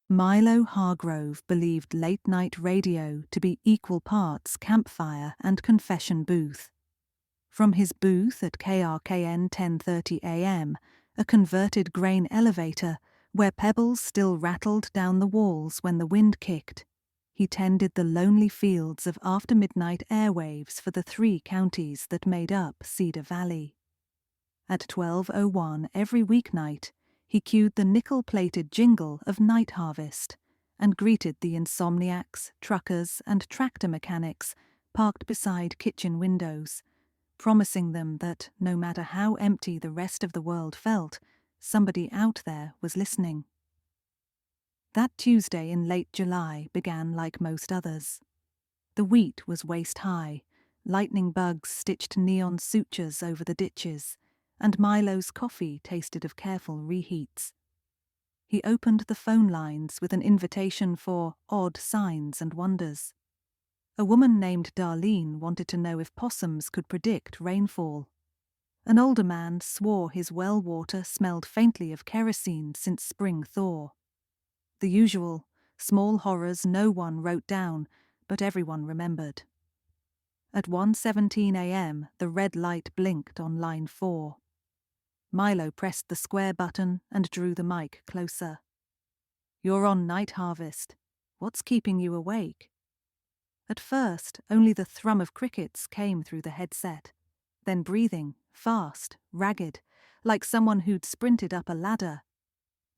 Milo Hargrove believed late-night radio to be equal parts campfire and confession booth. From his booth at KRKN 10:30 a.m., a converted grain elevator where pebbles still rattled down the walls when the wind kicked, he tended the lonely fields of after-midnight airwaves for the 3 counties that made up Cedar Valley. At 12:01 every weeknight, he cued the nickel-plated jingle of Night Harvest and greeted the insomniacs, truckers, and tractor mechanics parked beside kitchen windows, promising them that no matter how empty the rest of the world felt, somebody out there was listening. That Tuesday in late July began like most others. The wheat was waist-high, lightning bugs stitched neon sutures over the ditches, and Milo's coffee tasted of careful reheats. He opened the phone lines with an invitation for odd signs and wonders. A woman named Darlene wanted to know if possums could predict rainfall. An older man swore his well water smelled faintly of kerosene since spring thaw. The usual, small horrors no one wrote down, but everyone remembered. At 1:17 a.m., the red light blinked on line 4. Milo pressed the square button and drew the mic closer. "You're on Night Harvest. What's keeping you awake?" At first, only the thrum of crickets came through the headset. Then breathing, fast, ragged, like someone who'd sprinted up a ladder.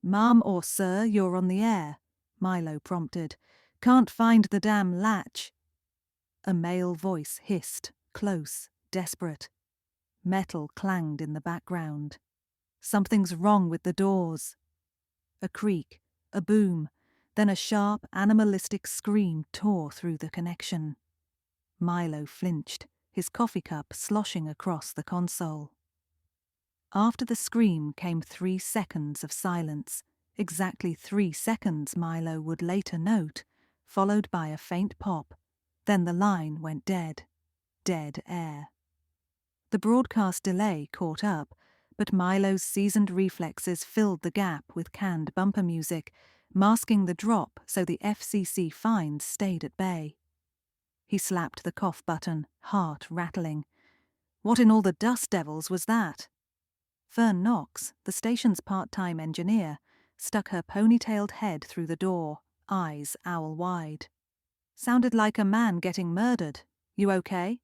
"Ma'am or sir, you're on the air," Milo prompted. "Can't find the damn latch." A male voice hissed, close, desperate. Metal clanged in the background. "Something's wrong with the doors." A creak, a boom, then a sharp, animalistic scream tore through the connection. Milo flinched, his coffee cup sloshing across the console. After the scream came 3 seconds of silence, exactly 3 seconds, Milo would later note, followed by a faint pop. Then the line went dead. Dead air. The broadcast delay caught up, but Milo's seasoned reflexes filled the gap with canned bumper music, masking the drop so the FCC fines stayed at bay. He slapped the cough button, heart rattling. What in all the dust devils was that? Fern Knox, the station's part-time engineer, stuck her ponytailed head through the door, eyes owl-wide. "Sounded like a man getting murdered. You okay?"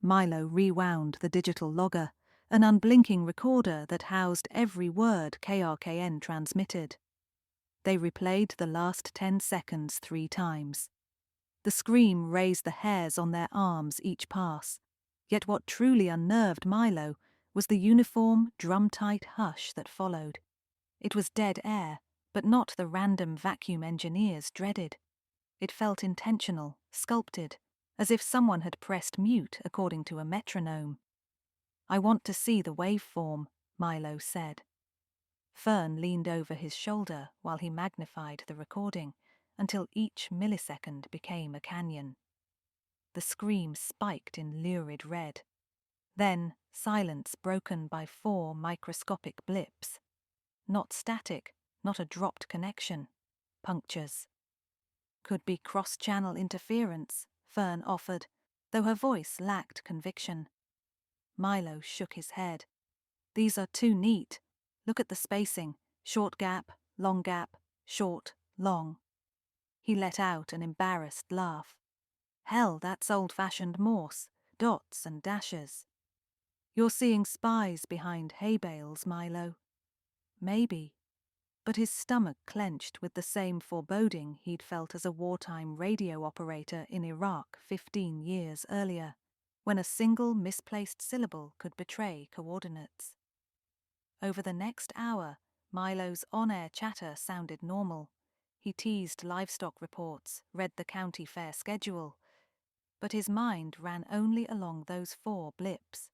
Milo rewound the digital logger, an unblinking recorder that housed every word KRKN transmitted. They replayed the last 10 seconds 3 times. The scream raised the hairs on their arms each pass, yet what truly unnerved Milo was the uniform, drum-tight hush that followed. It was dead air, but not the random vacuum engineers dreaded. It felt intentional, sculpted, as if someone had pressed mute according to a metronome. "I want to see the waveform," Milo said. Fern leaned over his shoulder while he magnified the recording until each millisecond became a canyon. The scream spiked in lurid red. Then silence broken by 4 microscopic blips. Not static, not a dropped connection. Punctures. "Could be cross-channel interference," Fern offered, though her voice lacked conviction. Milo shook his head. "These are too neat. Look at the spacing. Short gap, long gap, short, long." He let out an embarrassed laugh. "Hell, that's old-fashioned Morse, dots and dashes." "You're seeing spies behind hay bales, Milo." "Maybe." But his stomach clenched with the same foreboding he'd felt as a wartime radio operator in Iraq 15 years earlier, when a single misplaced syllable could betray coordinates. Over the next hour, Milo's on-air chatter sounded normal. He teased livestock reports, read the county fair schedule, but his mind ran only along those 4 blips.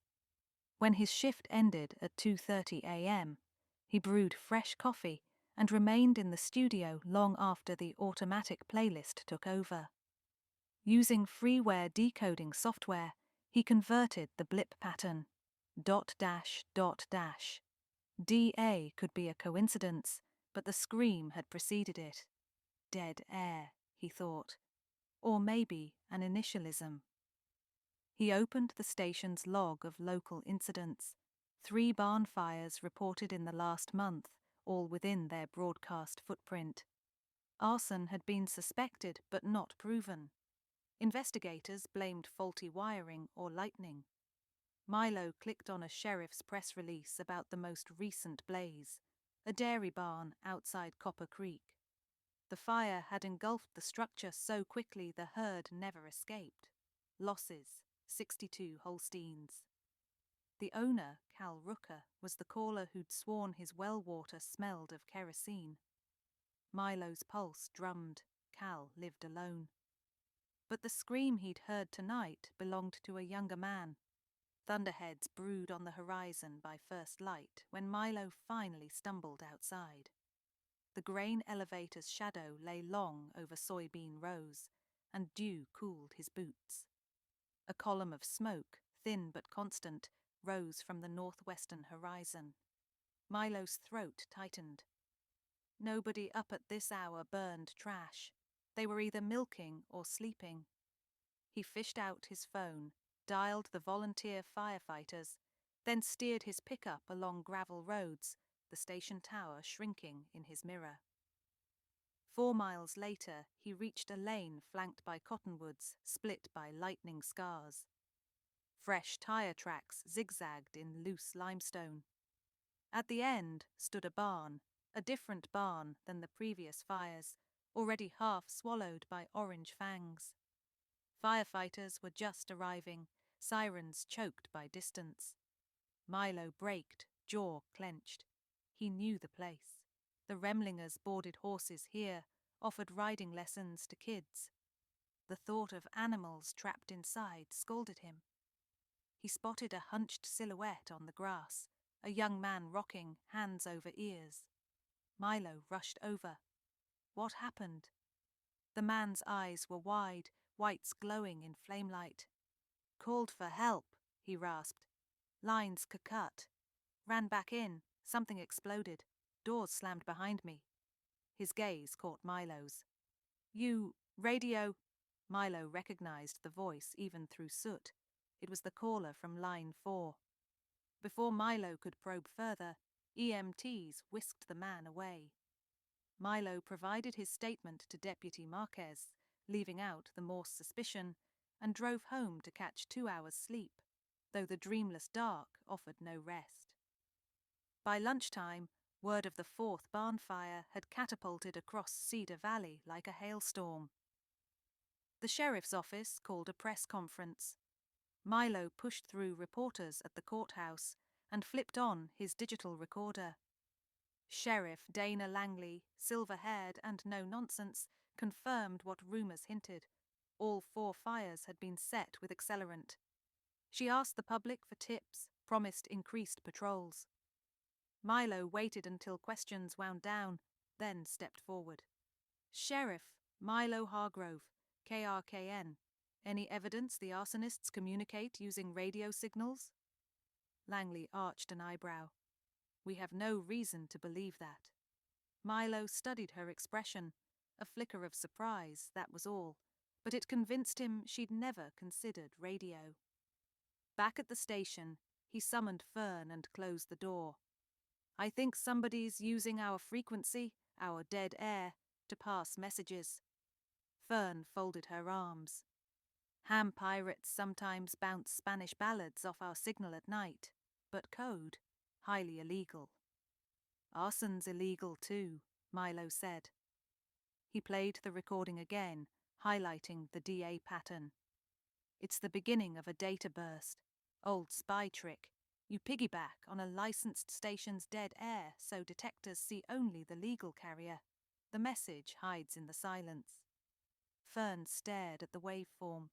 When his shift ended at 2:30 a.m., he brewed fresh coffee and remained in the studio long after the automatic playlist took over. Using freeware decoding software, he converted the blip pattern. Dot dash, dot dash. DA could be a coincidence, But the scream had preceded it. Dead air, he thought. Or maybe an initialism. He opened the station's log of local incidents. 3 barn fires reported in the last month, all within their broadcast footprint. Arson had been suspected but not proven. Investigators blamed faulty wiring or lightning. Milo clicked on a sheriff's press release about the most recent blaze, a dairy barn outside Copper Creek. The fire had engulfed the structure so quickly the herd never escaped. Losses, 62 Holsteins. The owner, Cal Rooker, was the caller who'd sworn his well water smelled of kerosene. Milo's pulse drummed. Cal lived alone. But the scream he'd heard tonight belonged to a younger man. Thunderheads brewed on the horizon by first light when Milo finally stumbled outside. The grain elevator's shadow lay long over soybean rows, and dew cooled his boots. A column of smoke, thin but constant, rose from the northwestern horizon. Milo's throat tightened. Nobody up at this hour burned trash. They were either milking or sleeping. He fished out his phone, dialed the volunteer firefighters, then steered his pickup along gravel roads, the station tower shrinking in his mirror. 4 miles later, he reached a lane flanked by cottonwoods, split by lightning scars. Fresh tire tracks zigzagged in loose limestone. At the end stood a barn, a different barn than the previous fires, already half swallowed by orange fangs. Firefighters were just arriving, sirens choked by distance. Milo braked, jaw clenched. He knew the place. The Remlingers boarded horses here, offered riding lessons to kids. The thought of animals trapped inside scalded him. He spotted a hunched silhouette on the grass, a young man rocking, hands over ears. Milo rushed over. What happened? The man's eyes were wide, whites glowing in flamelight. Called for help, he rasped. Lines cut. Ran back in. Something exploded. Doors slammed behind me. His gaze caught Milo's. You, radio. Milo recognized the voice even through soot. It was the caller from line 4. Before Milo could probe further, EMTs whisked the man away. Milo provided his statement to Deputy Marquez, leaving out the Morse suspicion, and drove home to catch 2 hours' sleep, though the dreamless dark offered no rest. By lunchtime, word of the 4th barn fire had catapulted across Cedar Valley like a hailstorm. The sheriff's office called a press conference. Milo pushed through reporters at the courthouse and flipped on his digital recorder. Sheriff Dana Langley, silver-haired and no-nonsense, confirmed what rumours hinted. All 4 fires had been set with accelerant. She asked the public for tips, promised increased patrols. Milo waited until questions wound down, then stepped forward. Sheriff Milo Hargrove, KRKN. Any evidence the arsonists communicate using radio signals? Langley arched an eyebrow. We have no reason to believe that. Milo studied her expression. A flicker of surprise, that was all, but it convinced him she'd never considered radio. Back at the station, he summoned Fern and closed the door. I think somebody's using our frequency, our dead air, to pass messages. Fern folded her arms. Ham pirates sometimes bounce Spanish ballads off our signal at night, but code, highly illegal. Arson's illegal too, Milo said. He played the recording again, highlighting the DA pattern. It's the beginning of a data burst. Old spy trick. You piggyback on a licensed station's dead air so detectors see only the legal carrier. The message hides in the silence. Fern stared at the waveform.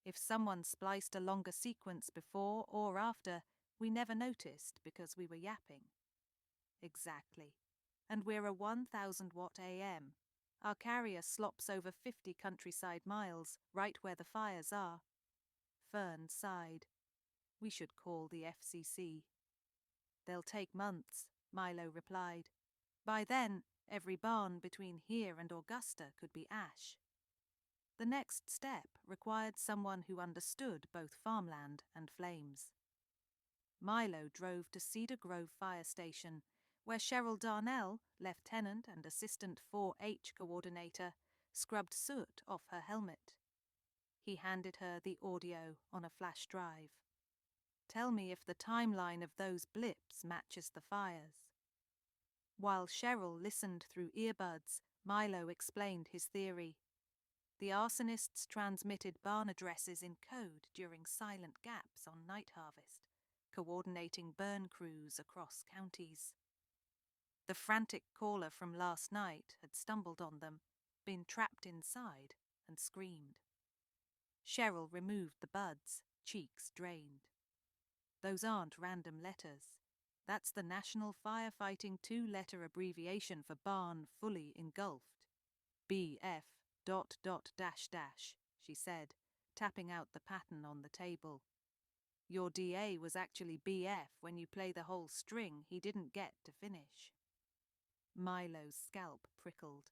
If someone spliced a longer sequence before or after, we never noticed because we were yapping. Exactly. And we're a 1,000-watt AM. Our carrier slops over 50 countryside miles, right where the fires are. Fern sighed. We should call the FCC. They'll take months, Milo replied. By then, every barn between here and Augusta could be ash. The next step required someone who understood both farmland and flames. Milo drove to Cedar Grove Fire Station, where Cheryl Darnell, lieutenant and assistant 4-H coordinator, scrubbed soot off her helmet. He handed her the audio on a flash drive. Tell me if the timeline of those blips matches the fires. While Cheryl listened through earbuds, Milo explained his theory. The arsonists transmitted barn addresses in code during silent gaps on night harvest, coordinating burn crews across counties. The frantic caller from last night had stumbled on them, been trapped inside, and screamed. Cheryl removed the buds, cheeks drained. Those aren't random letters. That's the National Firefighting 2-letter abbreviation for barn fully engulfed. BF ... she said, tapping out the pattern on the table. Your DA was actually BF when you play the whole string he didn't get to finish. Milo's scalp prickled.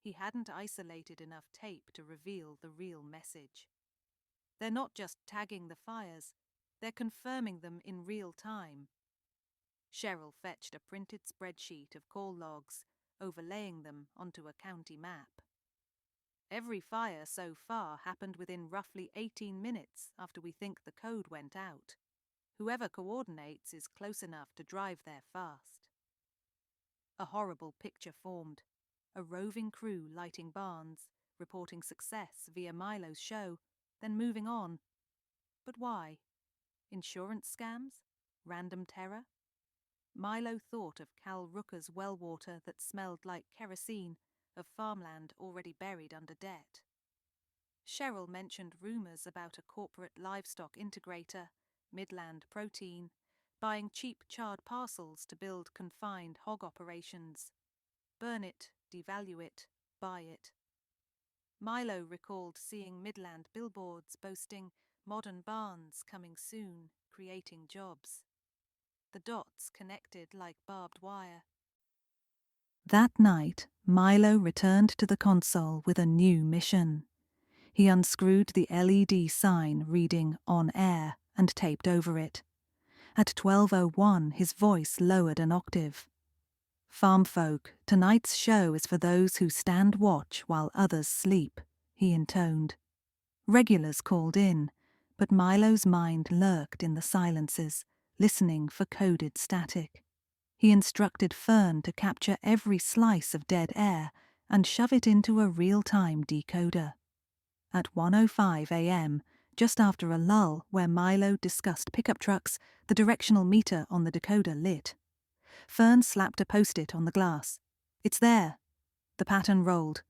He hadn't isolated enough tape to reveal the real message. They're not just tagging the fires, they're confirming them in real time. Cheryl fetched a printed spreadsheet of call logs, overlaying them onto a county map. Every fire so far happened within roughly 18 minutes after we think the code went out. Whoever coordinates is close enough to drive there fast. A horrible picture formed. A roving crew lighting barns, reporting success via Milo's show, then moving on. But why? Insurance scams? Random terror? Milo thought of Cal Rooker's well water that smelled like kerosene, of farmland already buried under debt. Cheryl mentioned rumours about a corporate livestock integrator, Midland Protein, buying cheap charred parcels to build confined hog operations. Burn it, devalue it, buy it. Milo recalled seeing Midland billboards boasting modern barns coming soon, creating jobs. The dots connected like barbed wire. That night, Milo returned to the console with a new mission. He unscrewed the LED sign reading "On Air" and taped over it. At 12:01, his voice lowered an octave. "Farm folk, tonight's show is for those who stand watch while others sleep," he intoned. Regulars called in, but Milo's mind lurked in the silences, listening for coded static. He instructed Fern to capture every slice of dead air and shove it into a real-time decoder. At 1:05 a.m., just after a lull where Milo discussed pickup trucks, the directional meter on the decoder lit. Fern slapped a post-it on the glass. "It's there." The pattern rolled, ...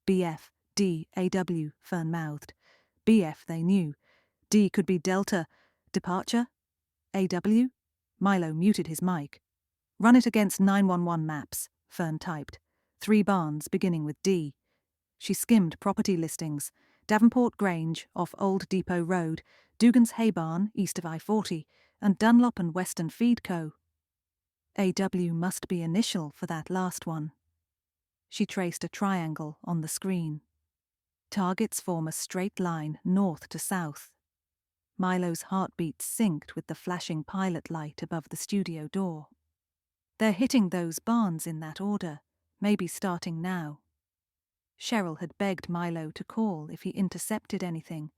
BF, D, AW, Fern mouthed. BF they knew. D could be Delta. Departure? AW? Milo muted his mic. "Run it against 911 maps," Fern typed. 3 barns beginning with D. She skimmed property listings. Davenport Grange, off Old Depot Road, Dugan's Hay Barn, east of I-40, and Dunlop and Western Feed Co. AW must be initial for that last one. She traced a triangle on the screen. Targets form a straight line north to south. Milo's heartbeat synced with the flashing pilot light above the studio door. They're hitting those barns in that order, maybe starting now. Cheryl had begged Milo to call if he intercepted anything.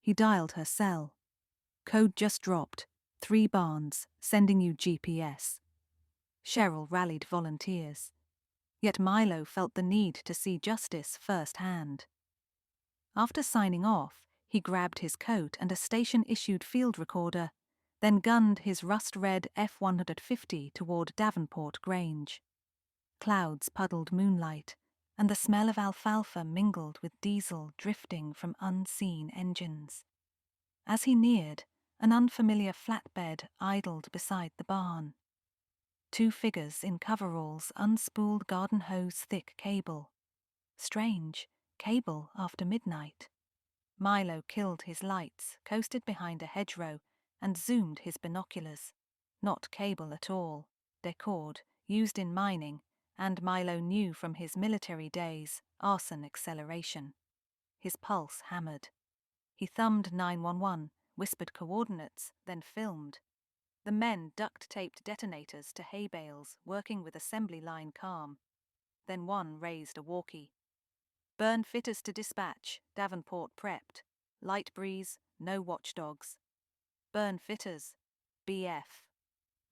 He dialed her cell. "Code just dropped. 3 barns, sending you GPS." Cheryl rallied volunteers. Yet Milo felt the need to see justice firsthand. After signing off, he grabbed his coat and a station-issued field recorder, then gunned his rust-red F-150 toward Davenport Grange. Clouds puddled moonlight, and the smell of alfalfa mingled with diesel drifting from unseen engines. As he neared, an unfamiliar flatbed idled beside the barn. 2 figures in coveralls unspooled garden hose-thick cable. Strange, cable after midnight. Milo killed his lights, coasted behind a hedgerow, and zoomed his binoculars. Not cable at all, decord, used in mining, and Milo knew from his military days, arson acceleration. His pulse hammered. He thumbed 911, whispered coordinates, then filmed. The men duct-taped detonators to hay bales, working with assembly line calm. Then one raised a walkie. Burn fitters to dispatch, Davenport prepped. Light breeze, no watchdogs. Burn fitters, BF.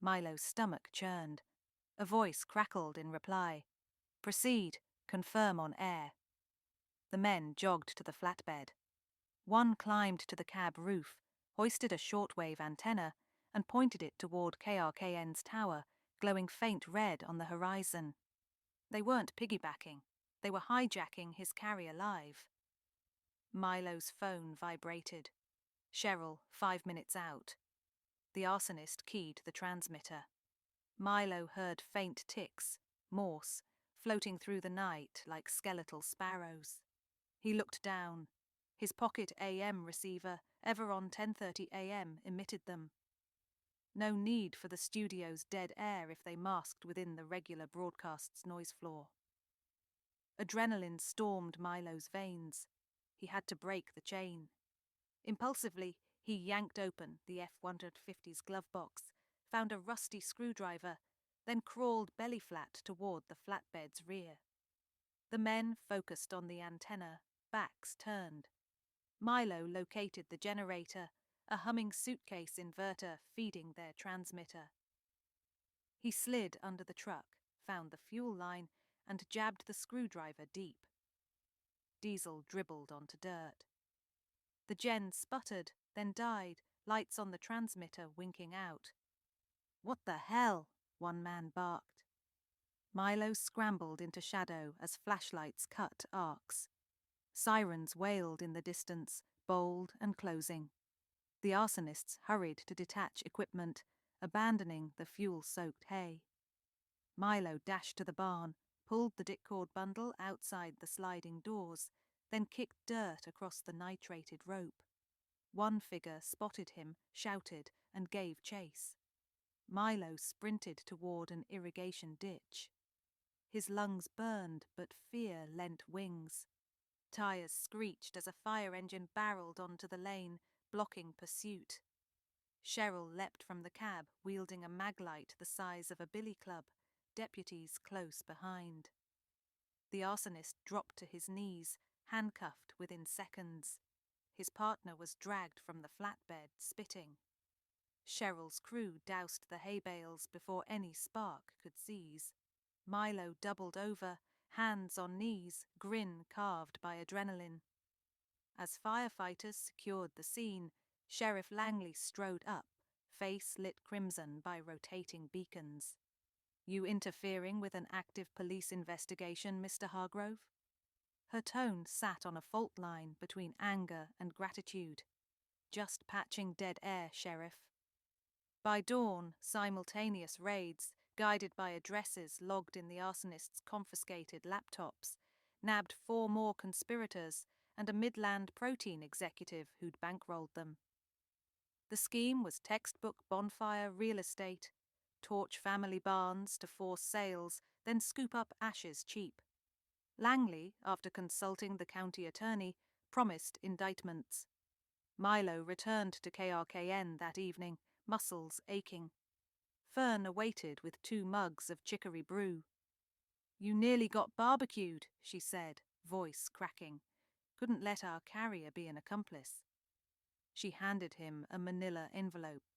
Milo's stomach churned. A voice crackled in reply. Proceed, confirm on air. The men jogged to the flatbed. One climbed to the cab roof, hoisted a shortwave antenna, and pointed it toward KRKN's tower, glowing faint red on the horizon. They weren't piggybacking. They were hijacking his carrier live. Milo's phone vibrated. Cheryl, 5 minutes out. The arsonist keyed the transmitter. Milo heard faint ticks, Morse, floating through the night like skeletal sparrows. He looked down. His pocket AM receiver, ever on 10:30 AM, emitted them. No need for the studio's dead air if they masked within the regular broadcast's noise floor. Adrenaline stormed Milo's veins. He had to break the chain. Impulsively, he yanked open the F-150's glove box, found a rusty screwdriver, then crawled belly-flat toward the flatbed's rear. The men focused on the antenna, backs turned. Milo located the generator, a humming suitcase inverter feeding their transmitter. He slid under the truck, found the fuel line, and jabbed the screwdriver deep. Diesel dribbled onto dirt. The gen sputtered, then died, lights on the transmitter winking out. "What the hell?" one man barked. Milo scrambled into shadow as flashlights cut arcs. Sirens wailed in the distance, bold and closing. The arsonists hurried to detach equipment, abandoning the fuel-soaked hay. Milo dashed to the barn, pulled the dickcord bundle outside the sliding doors, then kicked dirt across the nitrated rope. One figure spotted him, shouted, and gave chase. Milo sprinted toward an irrigation ditch. His lungs burned, but fear lent wings. Tires screeched as a fire engine barreled onto the lane, blocking pursuit. Cheryl leapt from the cab, wielding a maglite the size of a billy club, deputies close behind. The arsonist dropped to his knees, handcuffed within seconds. His partner was dragged from the flatbed, spitting. Cheryl's crew doused the hay bales before any spark could seize. Milo doubled over, hands on knees, grin carved by adrenaline. As firefighters secured the scene, Sheriff Langley strode up, face lit crimson by rotating beacons. "You interfering with an active police investigation, Mr. Hargrove?" Her tone sat on a fault line between anger and gratitude. "Just patching dead air, Sheriff." By dawn, simultaneous raids, guided by addresses logged in the arsonist's confiscated laptops, nabbed 4 more conspirators and a Midland protein executive who'd bankrolled them. The scheme was textbook bonfire real estate, torch family barns to force sales, then scoop up ashes cheap. Langley, after consulting the county attorney, promised indictments. Milo returned to KRKN that evening, muscles aching. Fern awaited with 2 mugs of chicory brew. "You nearly got barbecued," she said, voice cracking. "Couldn't let our carrier be an accomplice." She handed him a manila envelope.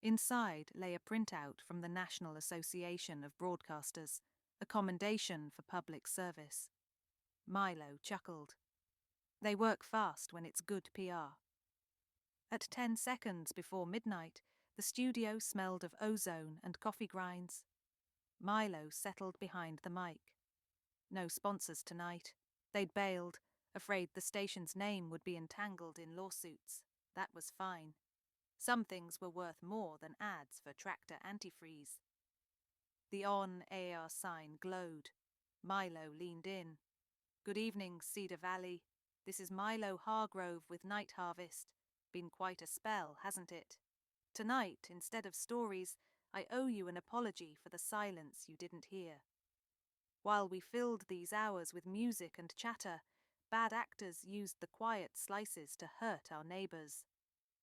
Inside lay a printout from the National Association of Broadcasters, a commendation for public service. Milo chuckled. They work fast when it's good PR. At 10 seconds before midnight, the studio smelled of ozone and coffee grinds. Milo settled behind the mic. No sponsors tonight. They'd bailed, afraid the station's name would be entangled in lawsuits. That was fine. Some things were worth more than ads for tractor antifreeze. The on-air sign glowed. Milo leaned in. "Good evening, Cedar Valley. This is Milo Hargrove with Night Harvest. Been quite a spell, hasn't it?" Tonight, instead of stories, I owe you an apology for the silence you didn't hear. While we filled these hours with music and chatter, bad actors used the quiet slices to hurt our neighbours.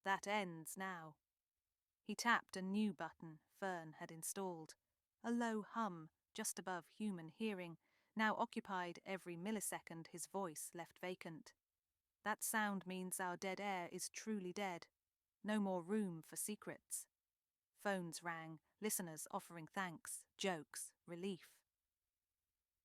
That ends now." He tapped a new button Fern had installed. A low hum, just above human hearing, now occupied every millisecond his voice left vacant. "That sound means our dead air is truly dead. No more room for secrets." Phones rang, listeners offering thanks, jokes, relief.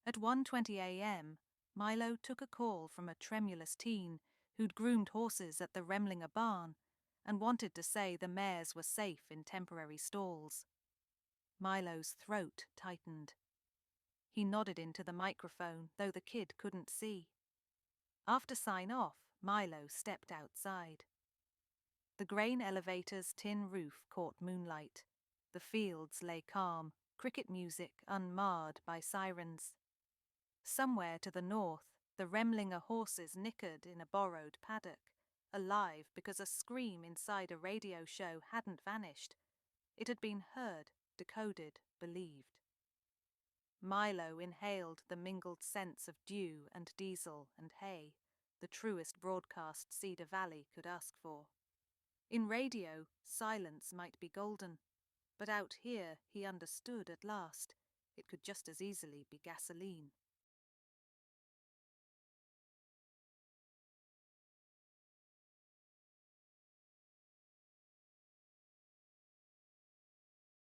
At 1:20 a.m., Milo took a call from a tremulous teen who'd groomed horses at the Remlinger barn and wanted to say the mares were safe in temporary stalls. Milo's throat tightened. He nodded into the microphone, though the kid couldn't see. After sign-off, Milo stepped outside. The grain elevator's tin roof caught moonlight. The fields lay calm, cricket music unmarred by sirens. Somewhere to the north, the Remlinger horses nickered in a borrowed paddock, alive because a scream inside a radio show hadn't vanished. It had been heard, decoded, believed. Milo inhaled the mingled scents of dew and diesel and hay, the truest broadcast Cedar Valley could ask for. In radio, silence might be golden, but out here he understood at last. It could just as easily be gasoline.